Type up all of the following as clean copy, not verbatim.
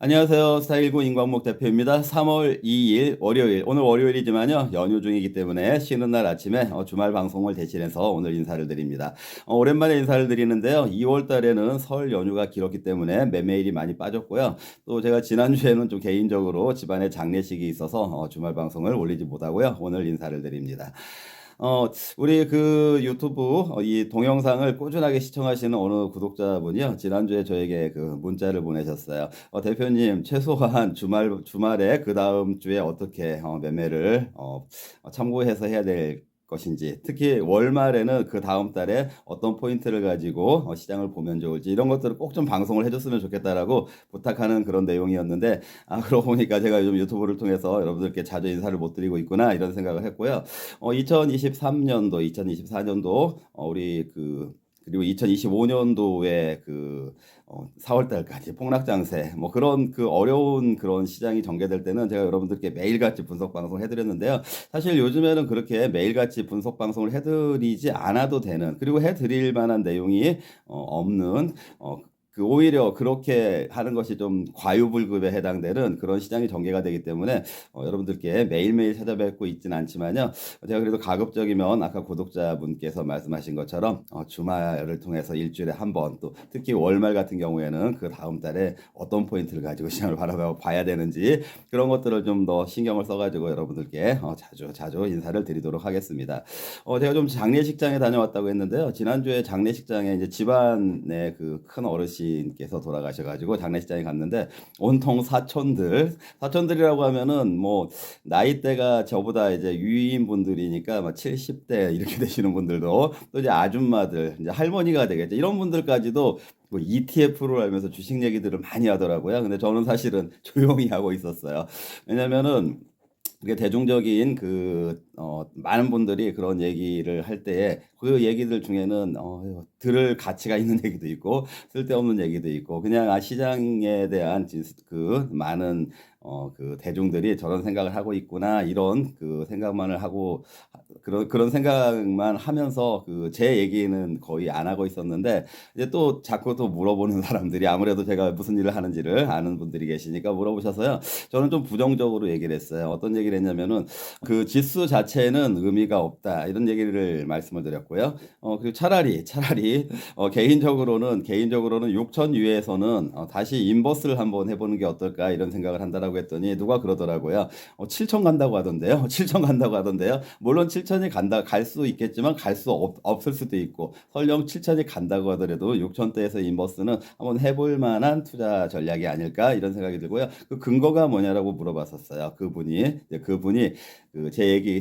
안녕하세요. 스타일구 임광목 대표입니다. 3월 2일 월요일, 오늘 월요일이지만요, 연휴 중이기 때문에 쉬는 날 아침에 주말 방송을 대신해서 오늘 인사를 드립니다. 오랜만에 인사를 드리는데요. 2월 달에는 설 연휴가 길었기 때문에 매매일이 많이 빠졌고요. 또 제가 지난주에는 좀 개인적으로 집안에 장례식이 있어서 주말 방송을 올리지 못하고요. 오늘 인사를 드립니다. 우리 그 유튜브 이 동영상을 꾸준하게 시청하시는 어느 구독자분이요. 지난주에 저에게 그 문자를 보내셨어요. 대표님, 최소한 주말에 그 다음 주에 어떻게 매매를 참고해서 해야 될 것인지, 특히 월말에는 그 다음 달에 어떤 포인트를 가지고 시장을 보면 좋을지 이런 것들을 꼭 좀 방송을 해줬으면 좋겠다라고 부탁하는 그런 내용이었는데, 그러고 보니까 제가 요즘 유튜브를 통해서 여러분들께 자주 인사를 못 드리고 있구나 이런 생각을 했고요. 2023년도, 2024년도 그리고 2025년도에 4월 달까지 폭락 장세 뭐 그런 그 어려운 그런 시장이 전개될 때는 제가 여러분들께 매일같이 분석 방송을 해드렸는데요. 사실 요즘에는 그렇게 매일같이 분석 방송을 해드리지 않아도 되는, 그리고 해드릴 만한 내용이 없는, 오히려 그렇게 하는 것이 좀 과유불급에 해당되는 그런 시장이 전개가 되기 때문에 여러분들께 매일매일 찾아뵙고 있지는 않지만요. 제가 그래도 가급적이면 아까 구독자분께서 말씀하신 것처럼 주말을 통해서 일주일에 한 번, 또 특히 월말 같은 경우에는 그 다음 달에 어떤 포인트를 가지고 시장을 바라봐야 되는지 그런 것들을 좀 더 신경을 써가지고 여러분들께 자주 인사를 드리도록 하겠습니다. 제가 좀 장례식장에 다녀왔다고 했는데요. 지난주에 장례식장에 이제 집안의 그 큰 어르신께서 돌아가셔가지고 장례식장에 갔는데 온통 사촌들이라고 하면은 뭐 나이대가 저보다 이제 유인 분들이니까 막 70대 이렇게 되시는 분들도, 또 이제 아줌마들, 이제 할머니가 되겠죠. 이런 분들까지도 뭐 ETF를 알면서 주식 얘기들을 많이 하더라고요. 근데 저는 사실은 조용히 하고 있었어요. 왜냐면은 그게 대중적인 많은 분들이 그런 얘기를 할 때에 그 얘기들 중에는 들을 가치가 있는 얘기도 있고 쓸데없는 얘기도 있고, 그냥 시장에 대한 그 많은 그 대중들이 저런 생각을 하고 있구나 이런 그 생각만을 하고, 그런 생각만 하면서 그 제 얘기는 거의 안 하고 있었는데, 이제 또 자꾸 또 물어보는 사람들이, 아무래도 제가 무슨 일을 하는지를 아는 분들이 계시니까 물어보셔서요. 저는 좀 부정적으로 얘기를 했어요. 어떤 얘기를 했냐면은 그 지수 자체는 의미가 없다 이런 얘기를 말씀을 드렸고요. 그리고 차라리 개인적으로는 6천 유에서는 다시 인버스를 한번 해보는 게 어떨까 이런 생각을 한다라고 했더니 누가 그러더라고요. 7천 간다고 하던데요. 7천 간다고 하던데요. 물론 7천이 갈 수 있겠지만 갈 수 없을 수도 있고, 설령 7천이 간다고 하더라도 6천대에서 인버스는 한번 해볼 만한 투자 전략이 아닐까 이런 생각이 들고요. 그 근거가 뭐냐라고 물어봤었어요. 그분이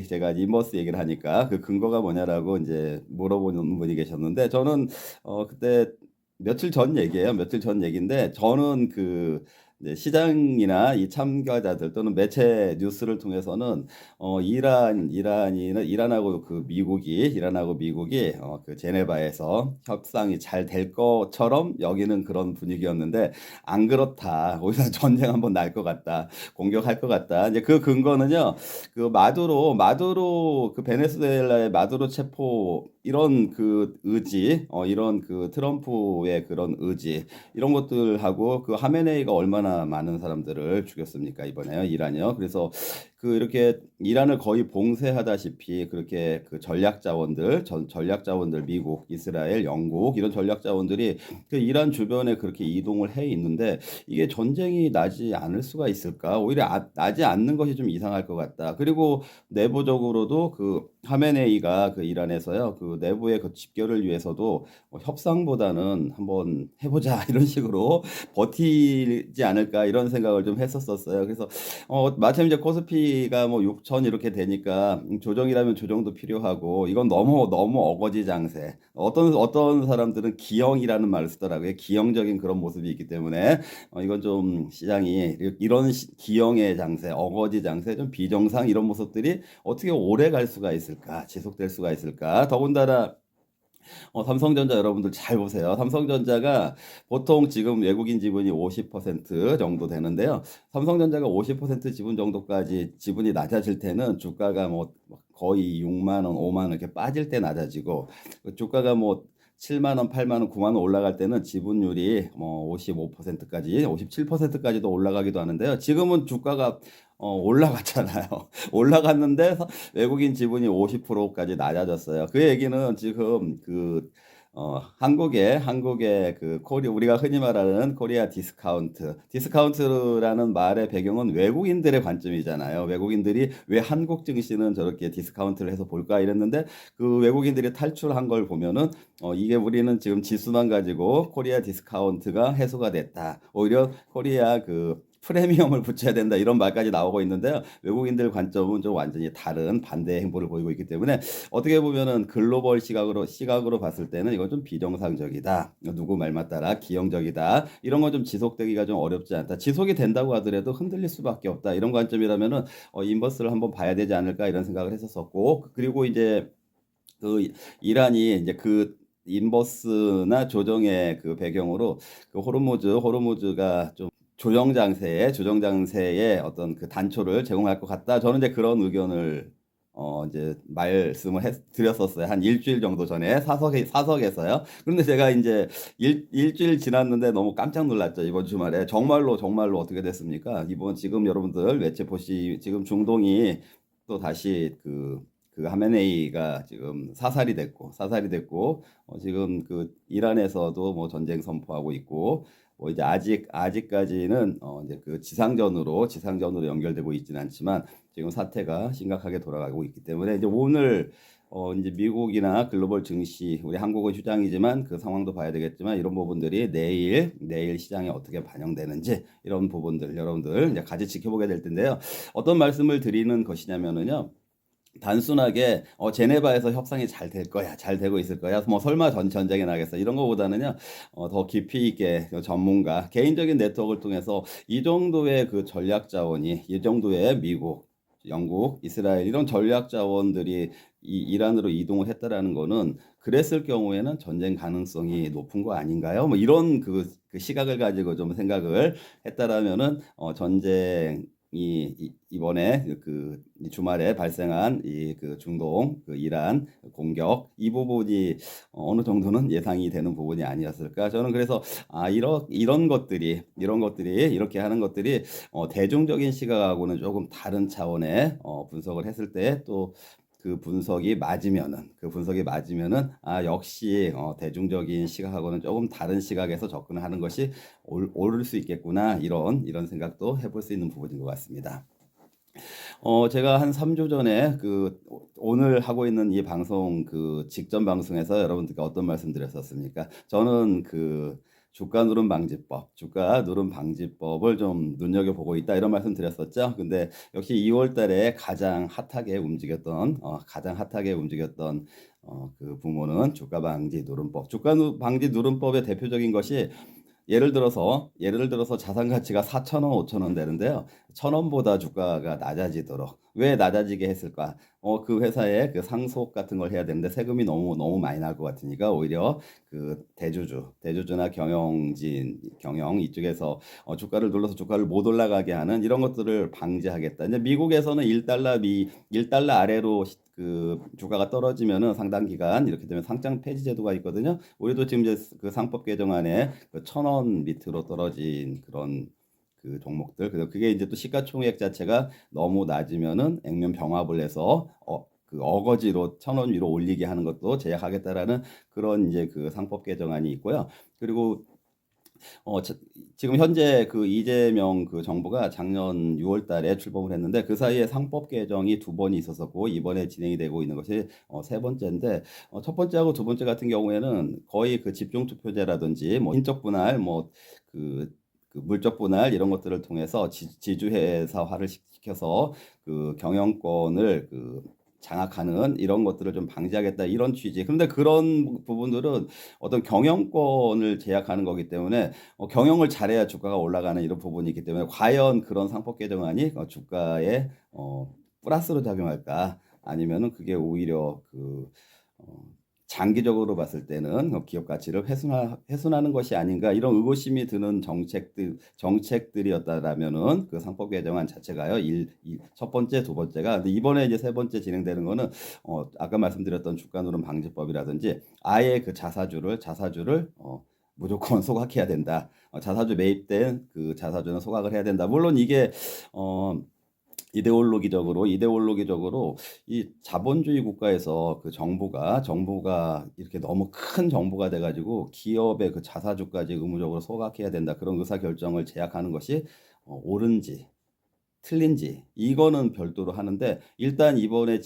제가 인버스 얘기를 하니까 그 근거가 뭐냐라고 이제 물어보는 분이 계셨는데, 저는 그때 며칠 전 얘기예요. 며칠 전 얘기인데, 저는 이제 시장이나 이 참가자들 또는 매체 뉴스를 통해서는 이란하고 미국이 그 제네바에서 협상이 잘 될 것처럼 여기는 그런 분위기였는데, 안 그렇다. 오히려 전쟁 한번 날 것 같다. 공격할 것 같다. 이제 그 근거는요. 그 마두로 그 베네수엘라의 마두로 체포 이런 그 의지, 이런 그 트럼프의 그런 의지, 이런 것들하고 그 하메네이가 얼마나 많은 사람들을 죽였습니까, 이번에요, 이란이요. 그래서 이렇게 이란을 거의 봉쇄하다시피 그렇게 그 전략 자원들, 미국, 이스라엘, 영국 이런 전략 자원들이 그 이란 주변에 그렇게 이동을 해 있는데, 이게 전쟁이 나지 않을 수가 있을까? 오히려 나지 않는 것이 좀 이상할 것 같다. 그리고 내부적으로도 그 하메네이가 그 이란에서요, 그 내부의 그 집결을 위해서도 협상보다는 한번 해보자 이런 식으로 버티지 않을까 이런 생각을 좀 했었어요. 그래서 마침 이제 코스피가 뭐 6천 이렇게 되니까 조정이라면 조정도 필요하고, 이건 너무 어거지 장세. 어떤 사람들은 기형이라는 말을 쓰더라고요. 기형적인 그런 모습이 있기 때문에 이건 좀 시장이 이런 기형의 장세, 어거지 장세, 좀 비정상 이런 모습들이 어떻게 오래 갈 수가 있을까, 지속될 수가 있을까. 더군다나 삼성전자 여러분들 잘 보세요. 삼성전자가 보통 지금 외국인 지분이 50% 정도 되는데요. 삼성전자가 50% 지분 정도까지 지분이 낮아질 때는 주가가 뭐 거의 6만 원, 5만 원 이렇게 빠질 때 낮아지고, 그 주가가 뭐 7만 원, 8만 원, 9만 원 올라갈 때는 지분율이 뭐 55%까지, 57%까지도 올라가기도 하는데요. 지금은 주가가 올라갔잖아요. 올라갔는데 외국인 지분이 50%까지 낮아졌어요. 그 얘기는 지금 한국의 우리가 흔히 말하는 코리아 디스카운트라는 말의 배경은 외국인들의 관점이잖아요. 외국인들이 왜 한국 증시는 저렇게 디스카운트를 해서 볼까 이랬는데 그 외국인들이 탈출한 걸 보면은 이게 우리는 지금 지수만 가지고 코리아 디스카운트가 해소가 됐다. 오히려 코리아 프리미엄을 붙여야 된다 이런 말까지 나오고 있는데요. 외국인들 관점은 좀 완전히 다른 반대의 행보를 보이고 있기 때문에 어떻게 보면은 글로벌 시각으로 봤을 때는 이건 좀 비정상적이다. 누구 말 맞다라 기형적이다. 이런 건 좀 지속되기가 좀 어렵지 않다. 지속이 된다고 하더라도 흔들릴 수밖에 없다. 이런 관점이라면은 인버스를 한번 봐야 되지 않을까 이런 생각을 했었었고 그리고 이제 이란이 이제 인버스나 조정의 배경으로 호르무즈가 좀 조정 장세에 어떤 단초를 제공할 것 같다. 저는 이제 그런 의견을 이제 말씀을 드렸었어요. 한 일주일 정도 전에 사석에서요. 그런데 제가 이제 일주일 지났는데 너무 깜짝 놀랐죠. 이번 주말에 정말로 어떻게 됐습니까? 지금 여러분들 매체 지금 중동이 또 다시 하메네이가 지금 사살이 됐고 지금 이란에서도 뭐 전쟁 선포하고 있고 뭐 이제 아직까지는 이제 지상전으로 연결되고 있지는 않지만 지금 사태가 심각하게 돌아가고 있기 때문에 이제 오늘 이제 미국이나 글로벌 증시 우리 한국은 휴장이지만 그 상황도 봐야 되겠지만 이런 부분들이 내일 시장에 어떻게 반영되는지 이런 부분들 여러분들 이제 같이 지켜보게 될 텐데요. 어떤 말씀을 드리는 것이냐면은요. 단순하게 제네바에서 협상이 잘 될 거야, 잘 되고 있을 거야, 뭐 설마 전쟁이 나겠어 이런 거보다는요 더 깊이 있게 개인적인 네트워크를 통해서 이 정도의 전략 자원이 이 정도의 미국, 영국, 이스라엘 이런 전략 자원들이 이란으로 이동을 했다라는 거는 그랬을 경우에는 전쟁 가능성이 높은 거 아닌가요? 뭐 이런 시각을 가지고 좀 생각을 했다라면은 전쟁 이번에 이 주말에 발생한 중동 중동 이란 공격 이 부분이 어느 정도는 예상이 되는 부분이 아니었을까 저는 그래서 이런 것들이 이렇게 하는 것들이 대중적인 시각하고는 조금 다른 차원의 분석을 했을 때 또 그 분석이 맞으면은 역시 대중적인 시각하고는 조금 다른 시각에서 접근을 하는 것이 옳을 수 있겠구나 이런 생각도 해볼 수 있는 부분인 것 같습니다. 제가 한 3주 전에 오늘 하고 있는 이 방송 직전 방송에서 여러분들께 어떤 말씀 드렸었습니까? 저는 주가 누름 방지법을 좀 눈여겨보고 있다 이런 말씀 드렸었죠. 근데 역시 2월 달에 가장 핫하게 움직였던 부문은 주가 방지 누름법. 방지 누름법의 대표적인 것이 예를 들어서 자산 가치가 4,000원, 5,000원 되는데요. 1,000원보다 주가가 낮아지도록 왜 낮아지게 했을까? 그 회사에 상속 같은 걸 해야 되는데 세금이 너무 많이 날 것 같으니까 오히려 대주주나 경영 이쪽에서 주가를 눌러서 주가를 못 올라가게 하는 이런 것들을 방지하겠다. 이제 미국에서는 1달러 아래로 주가가 떨어지면은 상당 기간 이렇게 되면 상장 폐지 제도가 있거든요. 우리도 지금 이제 상법 개정안에 1,000원 밑으로 떨어진 그런 종목들. 그래서 그게 이제 또 시가총액 자체가 너무 낮으면은 액면 병합을 해서 어거지로 1,000원 위로 올리게 하는 것도 제약하겠다라는 그런 이제 상법 개정안이 있고요. 그리고 지금 현재 이재명 정부가 작년 6월 달에 출범을 했는데 그 사이에 상법 개정이 2번이 있었었고 이번에 진행이 되고 있는 것이 세 번째인데 첫 번째하고 두 번째 같은 경우에는 거의 집중 투표제라든지 뭐 인적 분할 물적 분할 이런 것들을 통해서 지주회사화를 시켜서 경영권을 장악하는 이런 것들을 좀 방지하겠다 이런 취지. 그런데 그런 부분들은 어떤 경영권을 제약하는 거기 때문에 경영을 잘해야 주가가 올라가는 이런 부분이 있기 때문에 과연 그런 상법 개정안이 주가에 플러스로 작용할까? 아니면은 그게 오히려 장기적으로 봤을 때는 기업 가치를 훼손하는 것이 아닌가 이런 의구심이 드는 정책들이었다라면은 그 상법 개정안 자체가요. 첫 번째, 두 번째가 근데 이번에 이제 세 번째 진행되는 거는 아까 말씀드렸던 주가 누름 방지법이라든지 아예 그 자사주를 무조건 소각해야 된다. 자사주 매입된 그 자사주는 소각을 해야 된다. 물론 이게 어 이데올로기적으로 이 자본주의 국가에서 그 정부가 이렇게 너무 큰 정부가 돼가지고 기업의 그 자사주까지 의무적으로 소각해야 된다. 그런 의사결정을 제약하는 것이 옳은지 틀린지 이거는 별도로 하는데 일단 이번에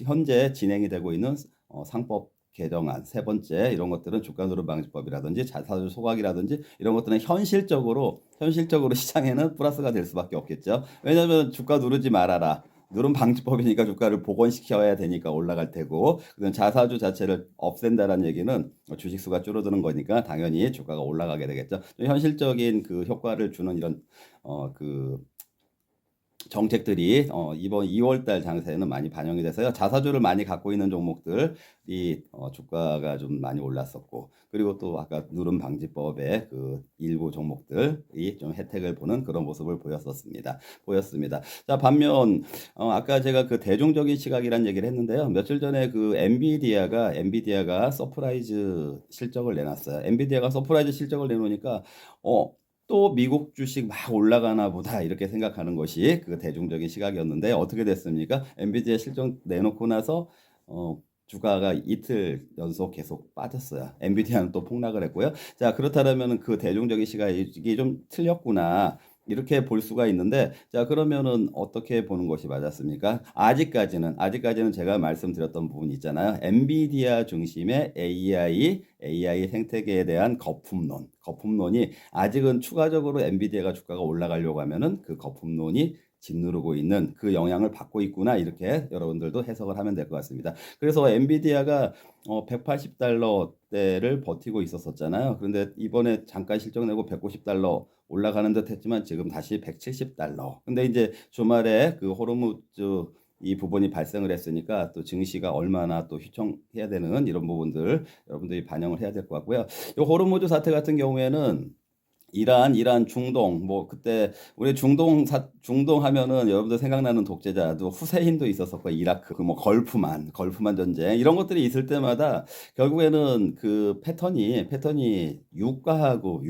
현재 진행이 되고 있는 상법 개정안 세 번째 이런 것들은 주가 누름 방지법이라든지 자사주 소각이라든지 이런 것들은 현실적으로 시장에는 플러스가 될 수밖에 없겠죠. 왜냐하면 주가 누르지 말아라. 누름 방지법이니까 주가를 복원시켜야 되니까 올라갈 테고 그다음 자사주 자체를 없앤다라는 얘기는 주식 수가 줄어드는 거니까 당연히 주가가 올라가게 되겠죠. 현실적인 그 효과를 주는 이런 그 정책들이 이번 2월 달 장세에는 많이 반영이 돼서요. 자사주를 많이 갖고 있는 종목들이 주가가 좀 많이 올랐었고 그리고 또 아까 누름 방지법의 그 일부 종목들이 좀 혜택을 보는 그런 모습을 보였습니다. 자, 반면 아까 제가 그 대중적인 시각이란 얘기를 했는데요. 며칠 전에 그 엔비디아가 서프라이즈 실적을 내놨어요. 엔비디아가 서프라이즈 실적을 내놓으니까 또 미국 주식 막 올라가나 보다 이렇게 생각하는 것이 그 대중적인 시각이었는데 어떻게 됐습니까? 엔비디아 실적 내놓고 나서 주가가 이틀 연속 계속 빠졌어요. 엔비디아는 또 폭락을 했고요. 자, 그렇다면 그 대중적인 시각이 좀 틀렸구나. 이렇게 볼 수가 있는데, 자, 그러면은 어떻게 보는 것이 맞았습니까? 아직까지는 제가 말씀드렸던 부분 있잖아요. 엔비디아 중심의 AI 생태계에 대한 거품론이 아직은 추가적으로 엔비디아가 주가가 올라가려고 하면은 그 거품론이 짓누르고 있는 그 영향을 받고 있구나 이렇게 여러분들도 해석을 하면 될 것 같습니다. 그래서 엔비디아가 180달러대를 버티고 있었잖아요. 그런데 이번에 잠깐 실적 내고 190달러 올라가는 듯 했지만 지금 다시 170달러. 근데 이제 주말에 그 호르무즈 이 부분이 발생을 했으니까 또 증시가 얼마나 또 휘청해야 되는 이런 부분들 여러분들이 반영을 해야 될 것 같고요. 이 호르무즈 사태 같은 경우에는 이란, 중동, 뭐 그때 우리 중동 하면은 여러분들 생각나는 독재자도 후세인도 있었었고 이라크, 그 뭐 걸프만 전쟁 이런 것들이 있을 때마다 결국에는 그 패턴이 유가하고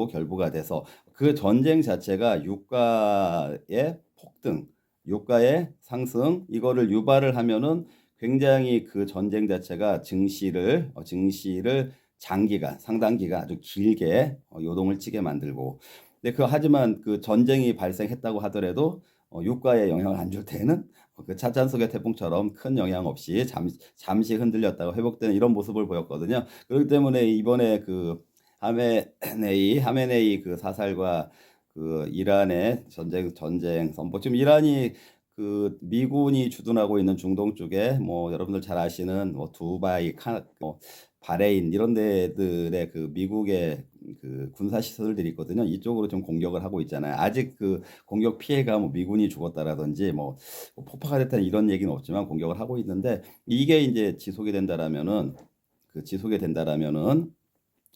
결부가 돼서 그 전쟁 자체가 유가의 폭등, 유가의 상승 이거를 유발을 하면은 굉장히 그 전쟁 자체가 증시를 상당 기간 아주 길게 요동을 치게 만들고 근데 하지만 그 전쟁이 발생했다고 하더라도 유가에 영향을 안 줄 때는 그 찻잔 속의 태풍처럼 큰 영향 없이 잠시 흔들렸다가 회복되는 이런 모습을 보였거든요. 그렇기 때문에 이번에 그 하메네이 그 사살과 그 이란의 전쟁 선포 지금 이란이 그 미군이 주둔하고 있는 중동 쪽에 뭐 여러분들 잘 아시는 뭐 두바이, 바레인 이런 데들의 그 미국의 그 군사 시설들이 있거든요. 이쪽으로 좀 공격을 하고 있잖아요. 아직 그 공격 피해가 뭐 미군이 죽었다라든지 뭐 폭파가 됐다는 이런 얘기는 없지만 공격을 하고 있는데 이게 이제 지속이 된다라면은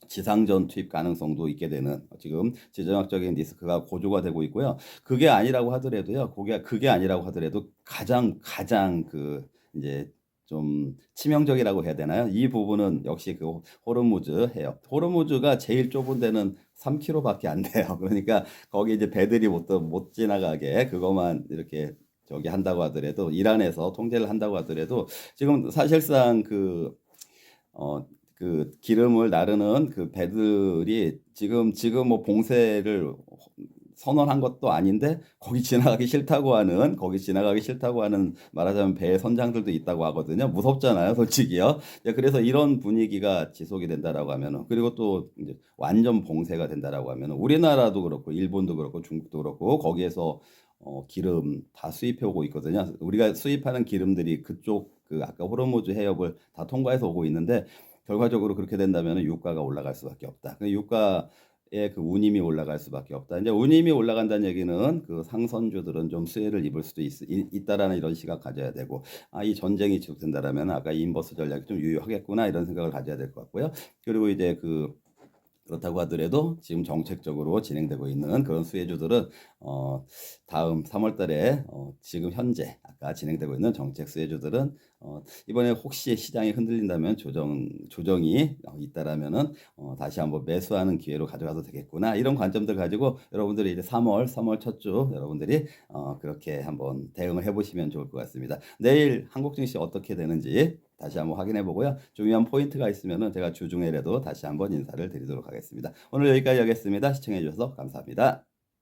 지상전 투입 가능성도 있게 되는 지금 지정학적인 리스크가 고조가 되고 있고요. 그게 아니라고 하더라도 가장 그 이제 좀 치명적이라고 해야 되나요? 이 부분은 역시 그 호르무즈 해협. 호르무즈가 제일 좁은 데는 3km밖에 안 돼요. 그러니까 거기 이제 배들이 못 지나가게 그것만 이렇게 저기 한다고 하더라도 이란에서 통제를 한다고 하더라도 지금 사실상 그 기름을 나르는 그 배들이 지금 뭐 봉쇄를 선언한 것도 아닌데 거기 지나가기 싫다고 하는 말하자면 배의 선장들도 있다고 하거든요. 무섭잖아요, 솔직히요. 그래서 이런 분위기가 지속이 된다라고 하면은 그리고 또 이제 완전 봉쇄가 된다라고 하면은 우리나라도 그렇고 일본도 그렇고 중국도 그렇고 거기에서 기름 다 수입해 오고 있거든요. 우리가 수입하는 기름들이 그쪽 그 아까 호르무즈 해협을 다 통과해서 오고 있는데 결과적으로 그렇게 된다면 유가가 올라갈 수밖에 없다. 그 운임이 올라갈 수밖에 없다. 이제 운임이 올라간다는 얘기는 그 상선주들은 좀 수혜를 입을 수도 있다라는 이런 시각 가져야 되고, 이 전쟁이 지속된다라면 아까 이 인버스 전략이 좀 유효하겠구나 이런 생각을 가져야 될 것 같고요. 그리고 이제 그렇다고 하더라도 지금 정책적으로 진행되고 있는 그런 수혜주들은 다음 3월 달에 지금 현재 아까 진행되고 있는 정책 수혜주들은 이번에 혹시 시장이 흔들린다면 조정이 있다라면은 다시 한번 매수하는 기회로 가져가도 되겠구나 이런 관점들 가지고 여러분들이 이제 3월 첫 주 여러분들이 그렇게 한번 대응을 해보시면 좋을 것 같습니다. 내일 한국 증시 어떻게 되는지 다시 한번 확인해 보고요. 중요한 포인트가 있으면은 제가 주중에라도 다시 한번 인사를 드리도록 하겠습니다. 오늘 여기까지 하겠습니다. 시청해 주셔서 감사합니다.